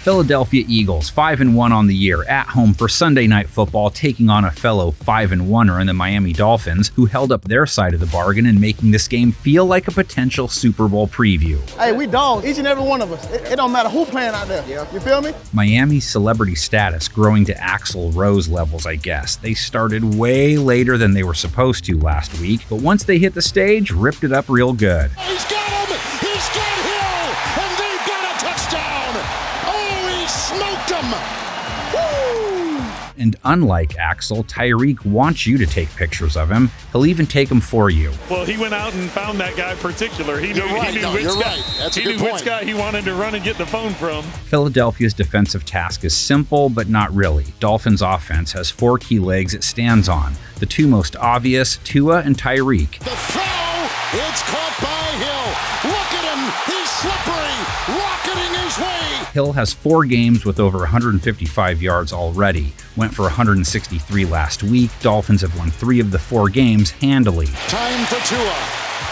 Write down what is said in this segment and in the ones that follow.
Philadelphia Eagles 5-1 on the year at home for Sunday Night Football, taking on a fellow 5-1er in the Miami Dolphins, who held up their side of the bargain and making this game feel like a potential Super Bowl preview. Hey, we dogs, each and every one of us. It don't matter who playing out there. Yeah. You feel me? Miami's celebrity status growing to Axl Rose levels, I guess. They started way later than they were supposed to last week, but once they hit the stage, ripped it up real good. He's got him! He's got Hill! And they've got a touchdown! Oh, he smoked him! Woo! And unlike Axl, Tyreek wants you to take pictures of him. He'll even take them for you. Well, he went out and found that guy in particular. He knew which guy he wanted to run and get the phone from. Philadelphia's defensive task is simple, but not really. Dolphins' offense has 4 key legs it stands on. The two most obvious, Tua and Tyreek. The throw, it's caught by Hill. Look at him, he's slippery, rocketing his way. Hill has 4 games with over 155 yards already. Went for 163 last week. Dolphins have won 3 of the 4 games handily. Time for Tua.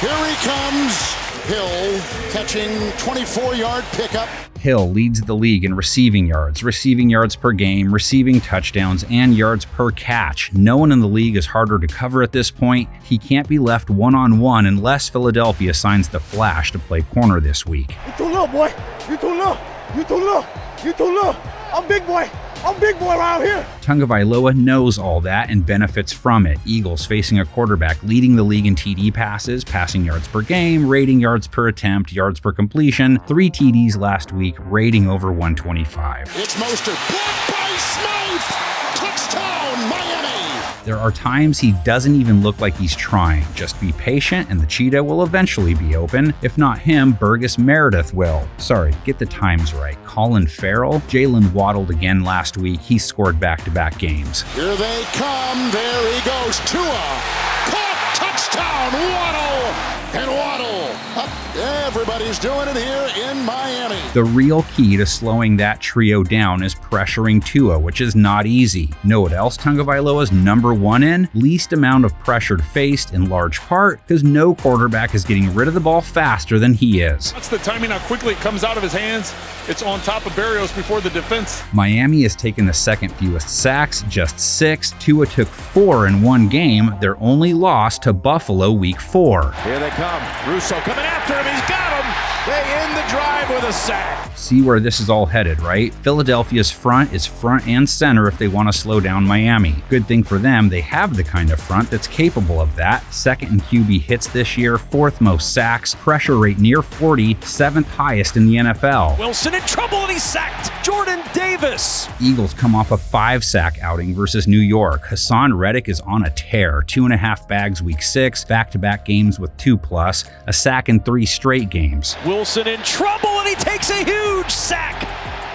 Here he comes. Hill catching 24-yard pickup. Hill leads the league in receiving yards per game, receiving touchdowns, and yards per catch. No one in the league is harder to cover at this point. He can't be left one-on-one unless Philadelphia signs the Flash to play corner this week. You too little, boy. You too little. You too little. You too little. I'm big boy. I'm big boy around here. Tagovailoa knows all that and benefits from it. Eagles facing a quarterback leading the league in TD passes, passing yards per game, rating yards per attempt, yards per completion. 3 TDs last week, rating over 125. It's Mostert. Blocked by Smythe. Touchdown, Miami. There are times he doesn't even look like he's trying. Just be patient and the cheetah will eventually be open. If not him, Burgess Meredith will. Sorry, get the times right. Colin Farrell, Jalen waddled again last week. He scored back-to-back games. Here they come. There he goes. Tua. Caught. Touchdown. Waddle. And Waddle. Up. Everybody's doing it here in Miami. The real key to slowing that trio down is pressuring Tua, which is not easy. Know what else Tagovailoa's number 1 in? Least amount of pressure faced, in large part because no quarterback is getting rid of the ball faster than he is. That's the timing, how quickly it comes out of his hands. It's on top of Berrios before the defense. Miami has taken the second fewest sacks, just 6. Tua took 4 in one game. Their only loss to Buffalo week 4. Here they come. Russo coming after him. He's got him. They end the drive with a sack. See where this is all headed, right? Philadelphia's front is front and center if they want to slow down Miami. Good thing for them, they have the kind of front that's capable of that. 2nd in QB hits this year, 4th most sacks, pressure rate near 40, 7th highest in the NFL. Wilson in trouble and he's sacked. Jordan Davis. Eagles come off a 5-sack outing versus New York. Hassan Reddick is on a tear. 2.5 bags week 6, back-to-back games with 2+, a sack in 3 straight games. Wilson in trouble and he takes a huge sack.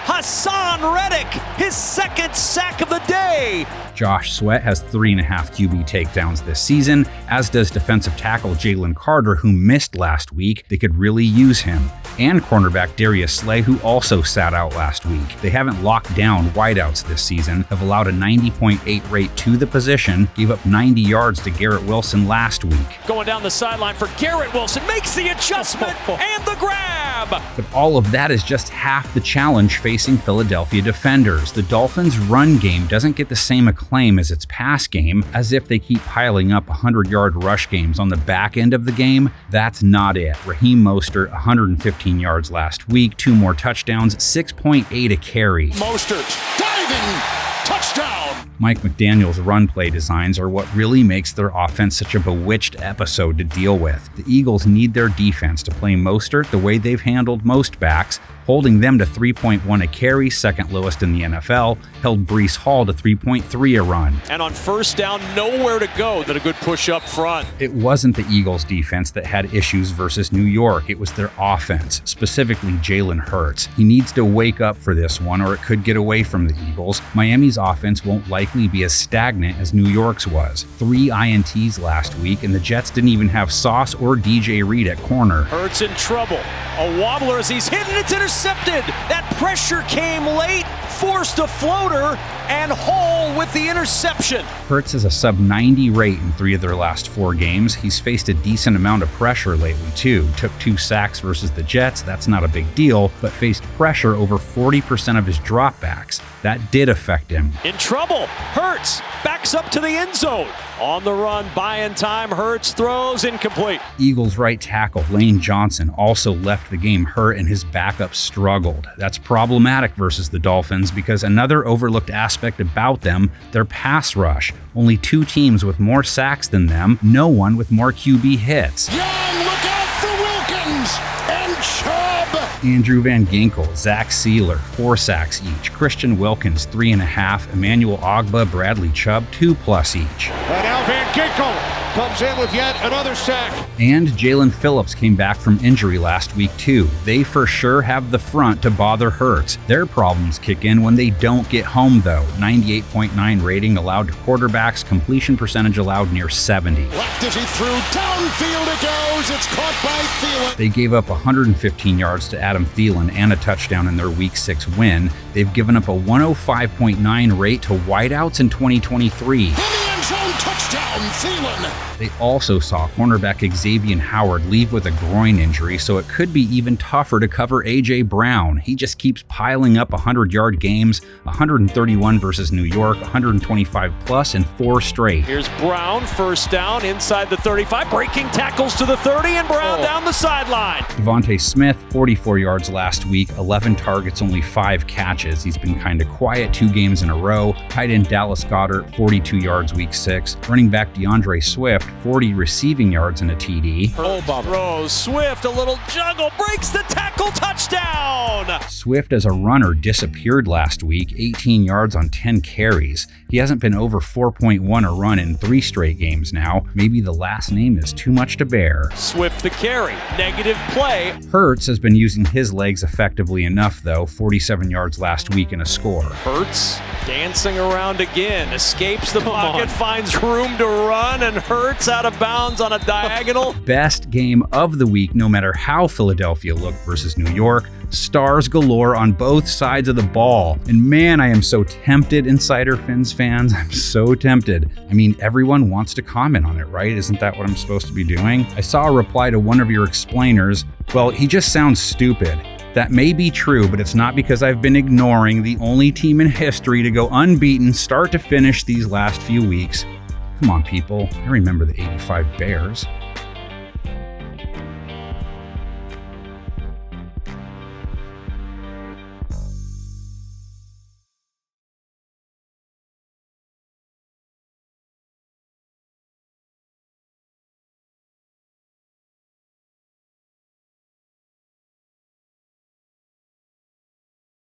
Hassan Reddick, his 2nd sack of the day. Josh Sweat has 3.5 QB takedowns this season, as does defensive tackle Jalen Carter, who missed last week. They could really use him. And cornerback Darius Slay, who also sat out last week. They haven't locked down wideouts this season, have allowed a 90.8 rate to the position, gave up 90 yards to Garrett Wilson last week. Going down the sideline for Garrett Wilson, makes the adjustment and the grab. But all of that is just half the challenge facing Philadelphia defenders. The Dolphins' run game doesn't get the same acclaim as its pass game, as if they keep piling up 100-yard rush games on the back end of the game. That's not it. Raheem Mostert, 115 yards last week, 2 more touchdowns, 6.8 a carry. Mostert diving. Touchdown. Mike McDaniel's run play designs are what really makes their offense such a bewitched episode to deal with. The Eagles need their defense to play Mostert the way they've handled most backs, holding them to 3.1 a carry, 2nd lowest in the NFL, held Breece Hall to 3.3 a run. And on 1st down, nowhere to go than a good push up front. It wasn't the Eagles' defense that had issues versus New York. It was their offense, specifically Jalen Hurts. He needs to wake up for this one or it could get away from the Eagles. Miami's offense won't likely be as stagnant as New York's was. 3 INTs last week, and the Jets didn't even have Sauce or DJ Reed at corner. Hurts in trouble. A wobbler as he's hit and it's intercepted. That pressure came late, forced a floater, and Hall with the interception. Hurts has a sub-90 rate in 3 of their last 4 games. He's faced a decent amount of pressure lately, too. Took 2 sacks versus the Jets, that's not a big deal, but faced pressure over 40% of his dropbacks. That did affect him. In trouble, Hurts backs up to the end zone. On the run, buying time, Hurts throws incomplete. Eagles right tackle Lane Johnson also left the game hurt and his backup struggled. That's problematic versus the Dolphins because another overlooked aspect about them, their pass rush. Only 2 teams with more sacks than them, no one with more QB hits. Young, look out for Wilkins and Chubb. Andrew Van Ginkel, Zach Sealer, 4 sacks each. Christian Wilkins, 3.5. Emmanuel Ogbah, Bradley Chubb, 2+ each. And now Van Ginkel comes in with yet another sack. And Jalen Phillips came back from injury last week too. They for sure have the front to bother Hurts. Their problems kick in when they don't get home though. 98.9 rating allowed to quarterbacks, completion percentage allowed near 70. Left as he threw, downfield it goes, it's caught by Thielen. They gave up 115 yards to Adam Thielen and a touchdown in their Week 6 win. They've given up a 105.9 rate to wideouts in 2023. In the end zone, touchdown, Thielen. They also saw cornerback Xavier Howard leave with a groin injury, so it could be even tougher to cover A.J. Brown. He just keeps piling up 100-yard games, 131 versus New York, 125+ in 4 straight. Here's Brown, first down, inside the 35, breaking tackles to the 30, and Brown down the sideline. Devontae Smith, 44 yards last week, 11 targets, only 5 catches. He's been kind of quiet 2 games in a row. Tight end Dallas Goedert, 42 yards Week 6. Running back DeAndre Swift, 40 receiving yards and a TD. Throws, Swift, a little juggle, breaks the tackle, touchdown! Swift as a runner disappeared last week, 18 yards on 10 carries. He hasn't been over 4.1 a run in 3 straight games now. Maybe the last name is too much to bear. Swift the carry, negative play. Hurts has been using his legs effectively enough though, 47 yards last week and a score. Hurts dancing around again, escapes the pocket, finds room to run, and Hurts out of bounds on a diagonal. Best game of the week, no matter how Philadelphia looked versus New York. Stars galore on both sides of the ball. And man, I am so tempted, Insider Fins fans. I'm so tempted. I mean, everyone wants to comment on it, right? Isn't that what I'm supposed to be doing? I saw a reply to one of your explainers. Well, he just sounds stupid. That may be true, but it's not because I've been ignoring the only team in history to go unbeaten start to finish these last few weeks. Come on, people. I remember the '85 Bears.